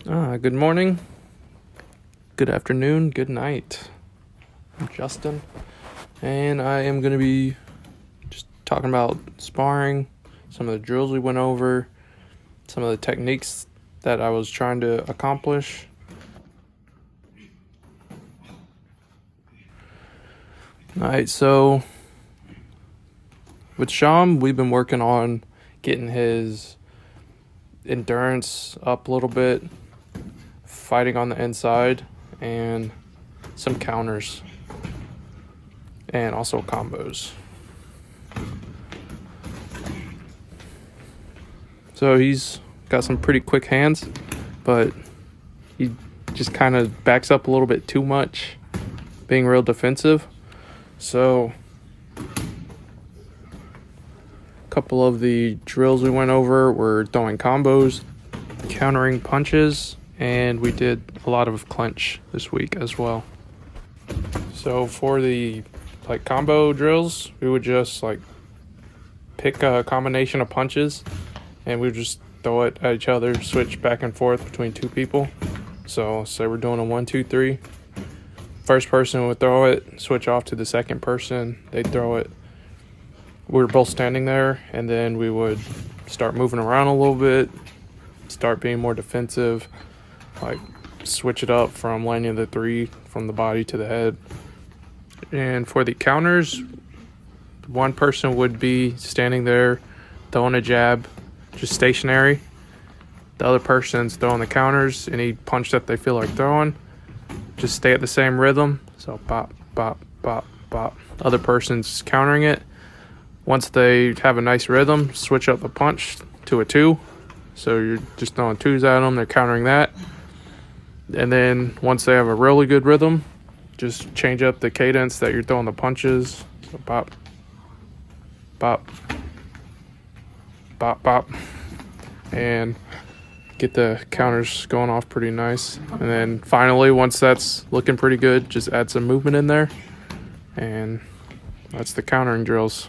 Good morning, good afternoon, good night. I'm Justin, and I am going to be just talking about sparring, some of the drills we went over, some of the techniques that I was trying to accomplish. Alright, so with Sham, we've been working on getting his endurance up a little bit, fighting on the inside, and some counters, and also combos. So he's got some pretty quick hands, but he just kind of backs up a little bit too much, being real defensive. So a couple of the drills we went over were throwing combos, countering punches, and we did a lot of clinch this week as well. So for the combo drills, we would just pick a combination of punches and we would just throw it at each other, switch back and forth between two people. So say we're doing a 1, 2, 3. First person would throw it, switch off to the second person, they'd throw it. We were both standing there, and then we would start moving around a little bit, start being more defensive, switch it up from landing the 3 from the body to the head. And for the counters, one person would be standing there throwing a jab, just stationary. The other person's throwing the counters, any punch that they feel like throwing, just stay at the same rhythm. So bop, bop, bop, bop. Other person's countering it. Once they have a nice rhythm, switch up the punch to a 2. So you're just throwing 2s at them, they're countering that. And then once they have a really good rhythm, just change up the cadence that you're throwing the punches. So bop, bop, bop, bop. And get the counters going off pretty nice. And then finally, once that's looking pretty good, just add some movement in there. And that's the countering drills.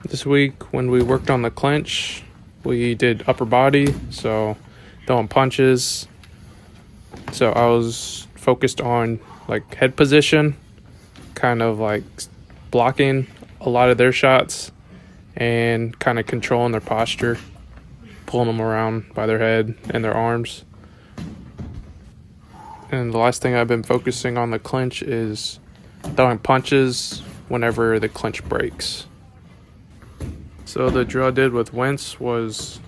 This week, when we worked on the clinch, we did upper body, so throwing punches. So I was focused on head position, kind of blocking a lot of their shots and kind of controlling their posture, pulling them around by their head and their arms. And the last thing I've been focusing on the clinch is throwing punches whenever the clinch breaks. So the drill I did with Wentz was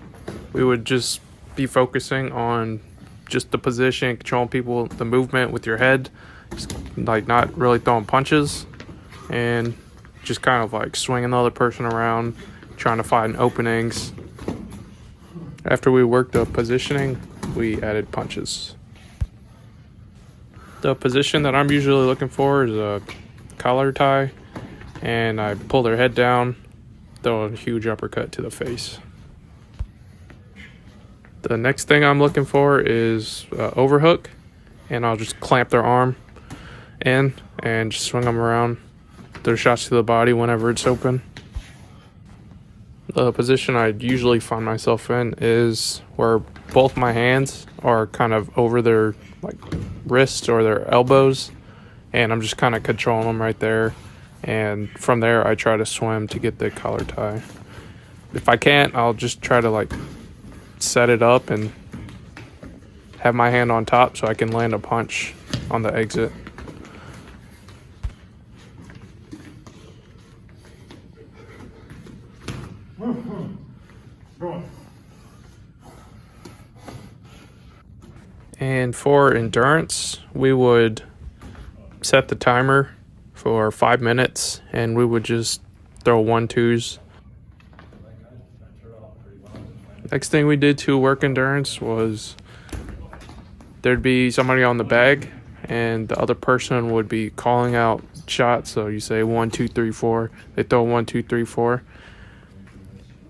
we would just be focusing on just the position, controlling people, the movement with your head, just not really throwing punches, and just kind of swinging the other person around, trying to find openings. After we worked the positioning, we added punches. The position that I'm usually looking for is a collar tie, and I pull their head down, throw a huge uppercut to the face. The next thing I'm looking for is overhook, and I'll just clamp their arm in and just swing them around, their shots to the body whenever it's open. The position I usually find myself in is where both my hands are kind of over their wrists or their elbows, and I'm just kind of controlling them right there. And from there, I try to swim to get the collar tie. If I can't, I'll just try to set it up and have my hand on top so I can land a punch on the exit. And for endurance, we would set the timer for 5 minutes, and we would just throw 1-2s. Next thing we did to work endurance was there'd be somebody on the bag, and the other person would be calling out shots. So you say 1, 2, 3, 4. They throw 1, 2, 3, 4,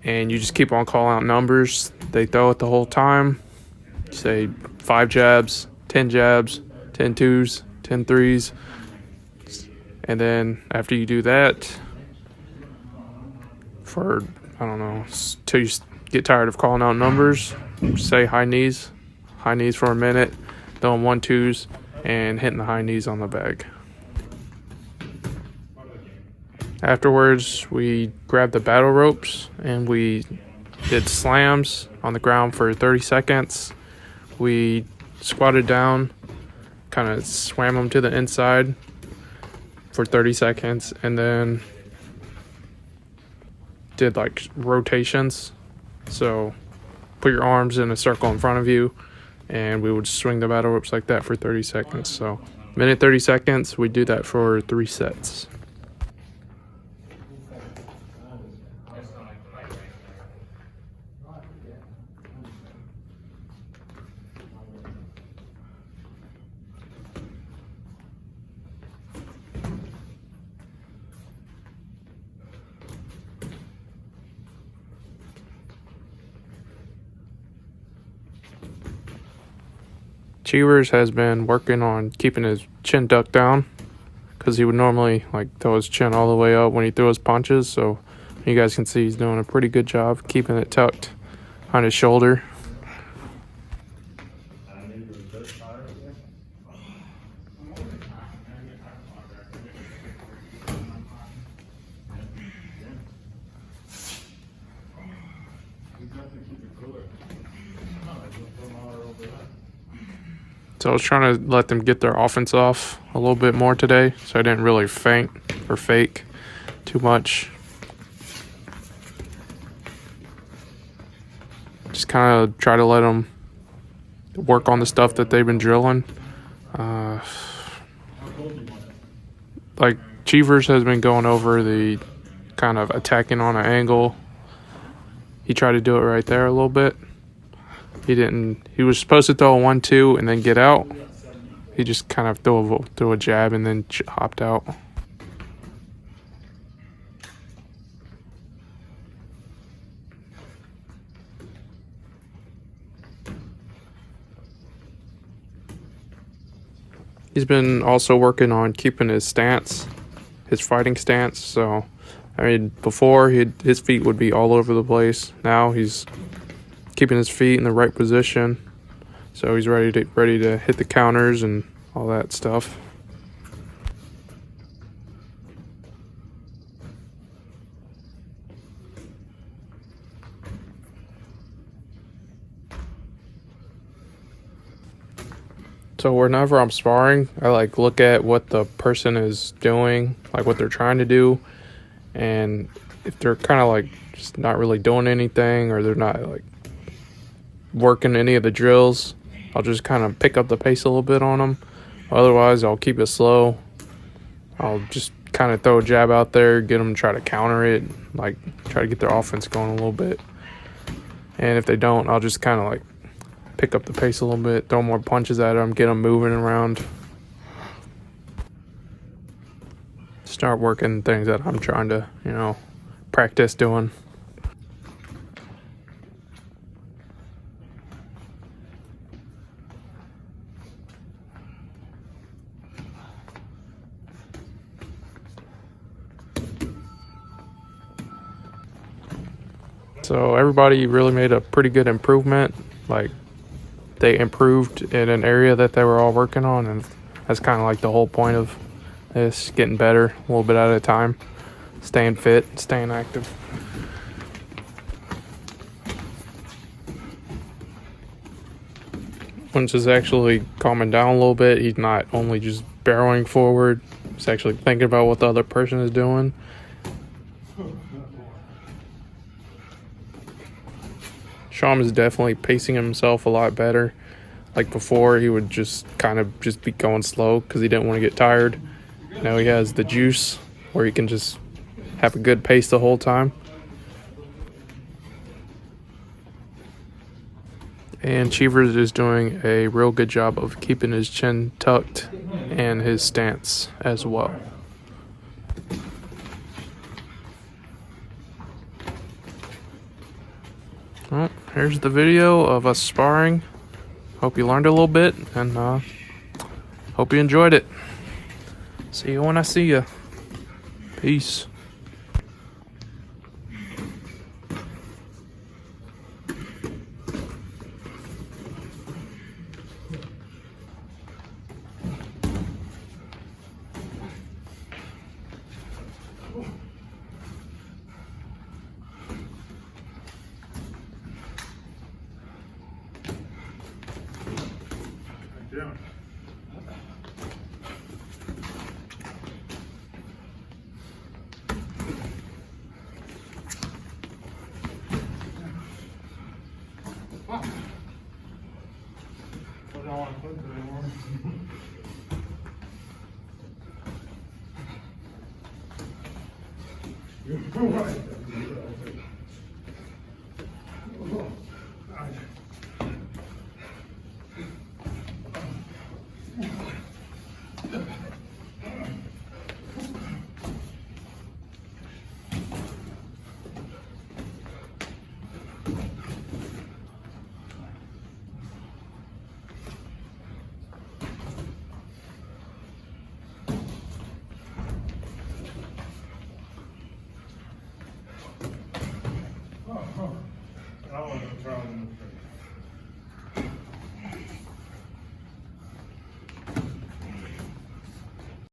and you just keep on calling out numbers. They throw it the whole time. Say 5 jabs, 10 jabs, 10 2s, 10 3s. And then after you do that, for, till you get tired of calling out numbers, say high knees, high knees for a minute, throwing 1-2s, and hitting the high knees on the bag. Afterwards, we grabbed the battle ropes and we did slams on the ground for 30 seconds. We squatted down, kind of swam them to the inside for 30 seconds, and then did like rotations. So put your arms in a circle in front of you, and we would swing the battle ropes like that for 30 seconds. So minute 30 seconds, we do that for 3 sets. Cheevers has been working on keeping his chin tucked down, because he would normally like throw his chin all the way up when he threw his punches. So you guys can see he's doing a pretty good job keeping it tucked on his shoulder. So I was trying to let them get their offense off a little bit more today, so I didn't really feint or fake too much. Just kind of try to let them work on the stuff that they've been drilling. Like Cheevers has been going over the kind of attacking on an angle. He tried to do it right there a little bit. He was supposed to throw a 1-2 and then get out. He just kind of threw a jab and then hopped out. He's been also working on keeping his stance, his fighting stance. So, I mean, before his feet would be all over the place. Now he's keeping his feet in the right position, so he's ready to hit the counters and all that stuff. So whenever I'm sparring, I like look at what the person is doing, like what they're trying to do, and if they're kind of like just not really doing anything, or they're not like working any of the drills, I'll just kind of pick up the pace a little bit on them. Otherwise, I'll keep it slow. I'll just kind of throw a jab out there, get them to try to counter it, like try to get their offense going a little bit. And if they don't, I'll just kind of like pick up the pace a little bit, throw more punches at them, get them moving around. Start working things that I'm trying to, practice doing. So everybody really made a pretty good improvement. Like they improved in an area that they were all working on, and that's kind of like the whole point of this, getting better a little bit at a time, staying fit, staying active. Once he's actually calming down a little bit, he's not only just barreling forward, he's actually thinking about what the other person is doing. Sham is definitely pacing himself a lot better. Like before, he would just kind of just be going slow because he didn't want to get tired. Now he has the juice where he can just have a good pace the whole time. And Cheevers is doing a real good job of keeping his chin tucked and his stance as well. Well, here's the video of us sparring. Hope you learned a little bit, and hope you enjoyed it. See you when I see you. Peace. doing? Wow. I don't want to clinch it anymore. You're right.